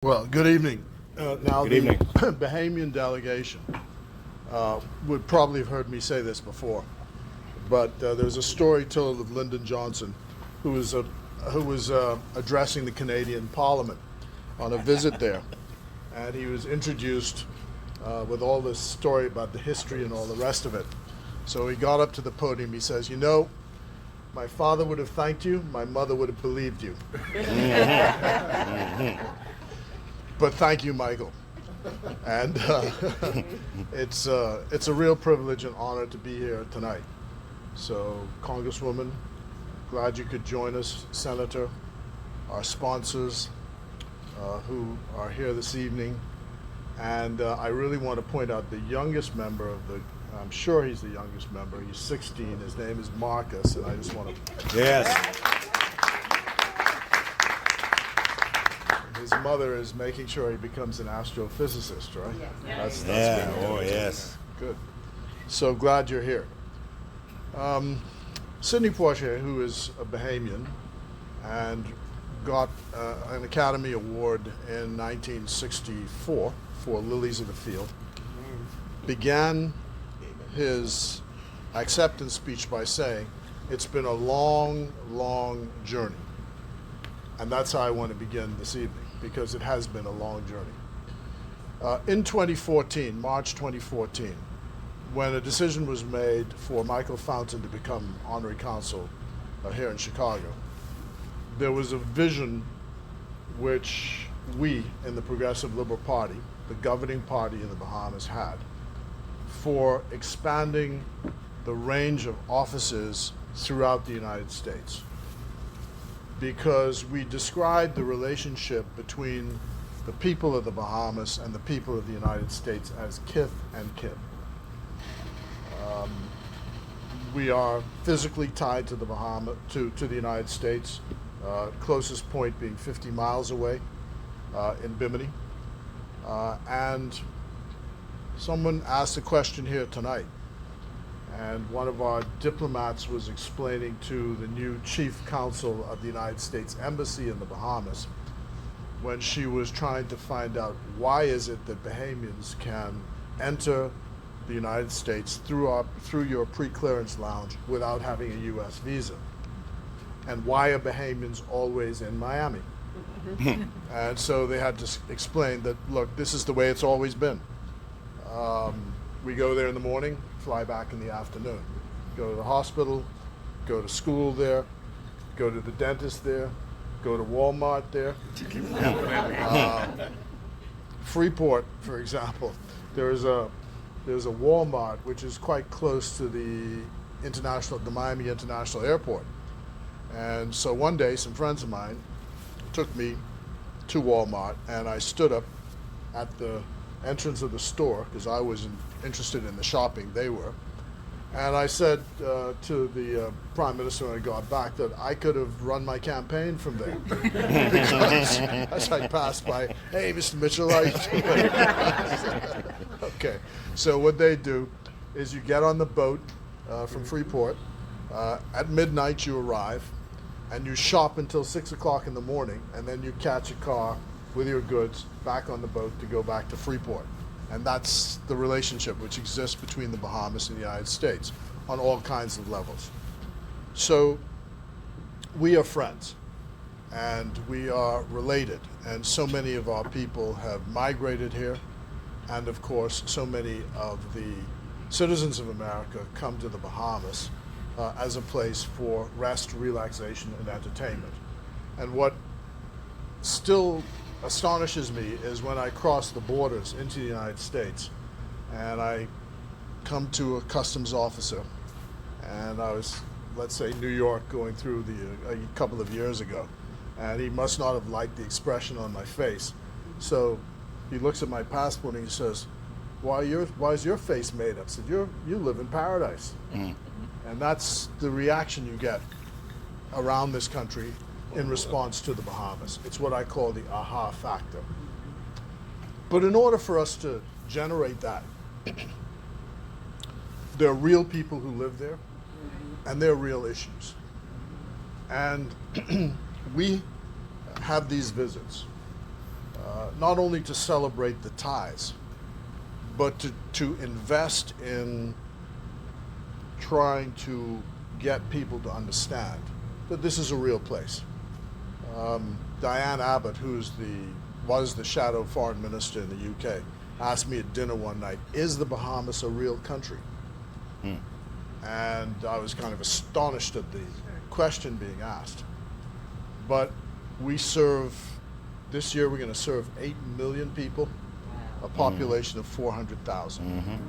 Well, good evening. Now, Good evening. the Bahamian delegation would probably have heard me say this before, but there's a story told of Lyndon Johnson, who was addressing the Canadian Parliament on a visit there, and he was introduced with all this story about the history and all the rest of it. So he got up to the podium. He says, "You know, my father would have thanked you. My mother would have believed you." But thank you, Michael. And it's a real privilege and honor to be here tonight. So, Congresswoman, glad you could join us. Senator, our sponsors who are here this evening. And I really want to point out the youngest member of the, I'm sure he's the youngest member. He's 16. His name is Marcus, and I just want to... Yes. His mother is making sure he becomes an astrophysicist, right? Yes. Yeah. That's Oh, yes. good. So glad you're here. Sidney Poitier, who is a Bahamian and got an Academy Award in 1964 for Lilies of the Field, began his acceptance speech by saying, "It's been a long, long journey." And that's how I want to begin this evening, because it has been a long journey. In 2014, March 2014, when a decision was made for Michael Fountain to become honorary consul here in Chicago, there was a vision which we in the Progressive Liberal Party, the governing party in the Bahamas, had for expanding the range of offices throughout the United States, because we described the relationship between the people of the Bahamas and the people of the United States as kith and kin. We are physically tied to the to the United States, closest point being 50 miles away in Bimini. And someone asked a question here tonight, and one of our diplomats was explaining to the new chief counsel of the United States Embassy in the Bahamas, when she was trying to find out why is it that Bahamians can enter the United States through your pre-clearance lounge without having a U.S. visa, and why are Bahamians always in Miami? And so they had to explain that, look, this is the way it's always been. We go there in the morning, fly back in the afternoon. Go to the hospital, go to school there, go to the dentist there, go to Walmart there. Freeport, for example, there's a Walmart which is quite close to the Miami International Airport. And so one day, some friends of mine took me to Walmart, and I stood up at the entrance of the store because I wasn't interested in the shopping, they were. And I said to the Prime Minister when I got back that I could have run my campaign from there. Because as I passed by, "Hey, Mr. Mitchell, how you doing?" Okay, so what they do is you get on the boat from Freeport. At midnight you arrive, and you shop until 6 o'clock in the morning, and then you catch a car with your goods back on the boat to go back to Freeport. And that's the relationship which exists between the Bahamas and the United States on all kinds of levels. So we are friends, and we are related, and so many of our people have migrated here, and of course so many of the citizens of America come to the Bahamas as a place for rest, relaxation, and entertainment. And what still astonishes me is when I cross the borders into the United States and I come to a customs officer, and I was, let's say, New York going through a couple of years ago, and he must not have liked the expression on my face. So he looks at my passport and he says, why is your face made up? I said, you live in paradise. And that's the reaction you get around this country in response to the Bahamas. It's what I call the aha factor. But in order for us to generate that, there are real people who live there, and there are real issues. And we have these visits not only to celebrate the ties, but to invest in trying to get people to understand that this is a real place. Diane Abbott, was the shadow foreign minister in the UK, asked me at dinner one night, is the Bahamas a real country? And I was kind of astonished at the question being asked. But we serve, this year we're going to serve 8 million people, a population of 400,000.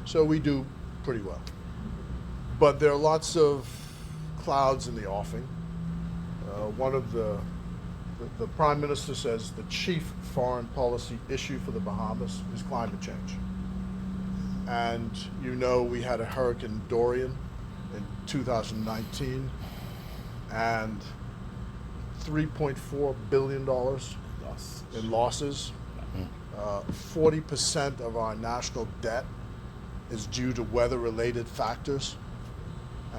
So we do pretty well. But there are lots of clouds in the offing. One of the Prime Minister says the chief foreign policy issue for the Bahamas is climate change. And you know we had a Hurricane Dorian in 2019 and $3.4 billion in losses. 40% of our national debt is due to weather-related factors.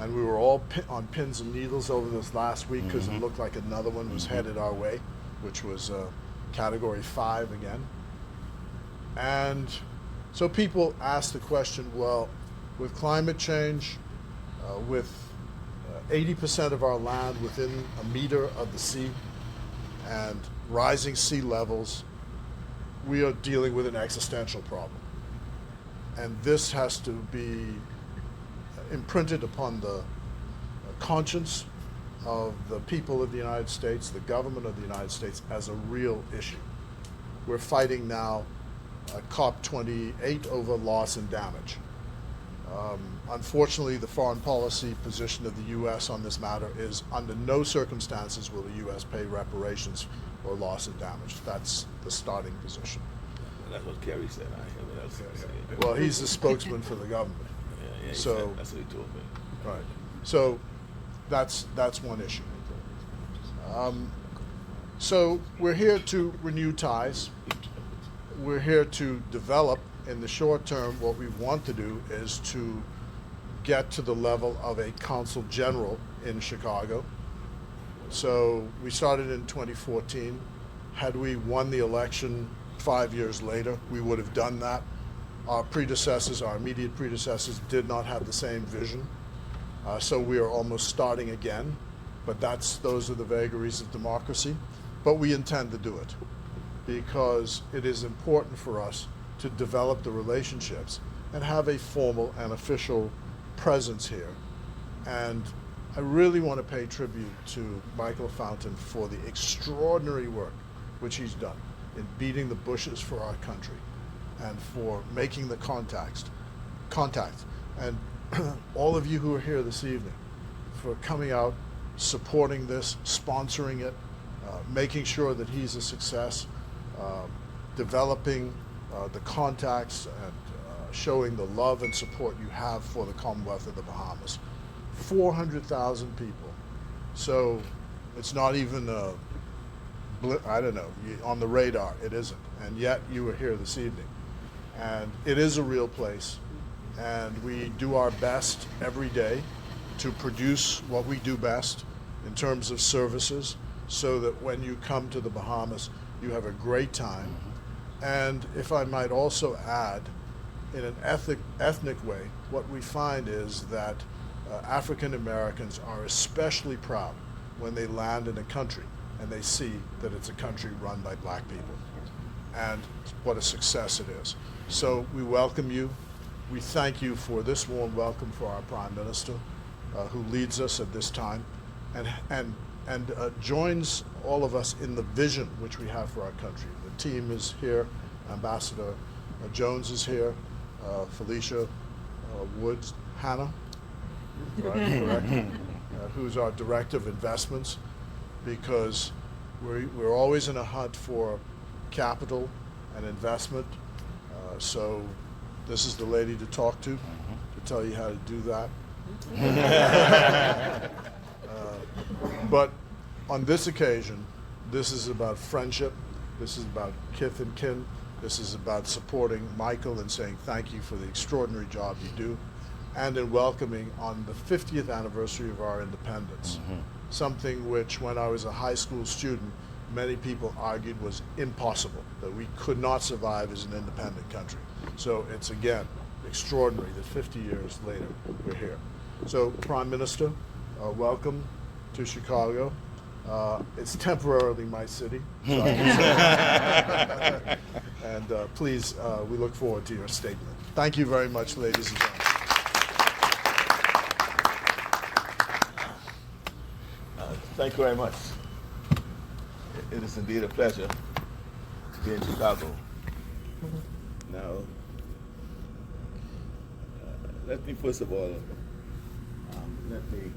And we were all on pins and needles over this last week because it looked like another one was headed our way, which was Category 5 again. And so people ask the question, well, with climate change, with 80% of our land within a meter of the sea and rising sea levels, we are dealing with an existential problem. And this has to be imprinted upon the conscience of the people of the United States, the government of the United States, as a real issue. We're fighting now COP28 over loss and damage. Unfortunately, the foreign policy position of the U.S. on this matter is under no circumstances will the U.S. pay reparations or loss and damage. That's the starting position. That's what Kerry said. Well, he's the spokesman for the government. Yeah, so that's what he told me. Right. So that's one issue. So we're here to renew ties. We're here to develop in the short term. What we want to do is to get to the level of a consul general in Chicago. So we started in 2014. Had we won the election 5 years later, we would have done that. Our predecessors, our immediate predecessors, did not have the same vision. So we are almost starting again, but those are the vagaries of democracy. But we intend to do it because it is important for us to develop the relationships and have a formal and official presence here. And I really want to pay tribute to Michael Fountain for the extraordinary work which he's done in beating the bushes for our country and for making the contact. And all of you who are here this evening, for coming out, supporting this, sponsoring it, making sure that he's a success, developing the contacts and showing the love and support you have for the Commonwealth of the Bahamas. 400,000 people. So it's not even on the radar. It isn't. And yet you are here this evening. And it is a real place. And we do our best every day to produce what we do best in terms of services so that when you come to the Bahamas, you have a great time. And if I might also add, in an ethnic way, what we find is that African Americans are especially proud when they land in a country and they see that it's a country run by black people. And what a success it is. So we welcome you. We thank you for this warm welcome for our Prime Minister, who leads us at this time and joins all of us in the vision which we have for our country. The team is here. Ambassador Jones is here. Felicia Woods, Hannah, right, correct, who's our Director of Investments, because we're always in a hunt for capital and investment. So this is the lady to talk to tell you how to do that. But on this occasion, this is about friendship. This is about kith and kin. This is about supporting Michael and saying thank you for the extraordinary job you do, and in welcoming on the 50th anniversary of our independence, something which when I was a high school student many people argued was impossible, that we could not survive as an independent country. So it's, again, extraordinary that 50 years later we're here. So, Prime Minister, welcome to Chicago. It's temporarily my city. So I can say that. And please, we look forward to your statement. Thank you very much, ladies and gentlemen. Thank you very much. It is indeed a pleasure to be in Chicago. Now, let me first of all, let me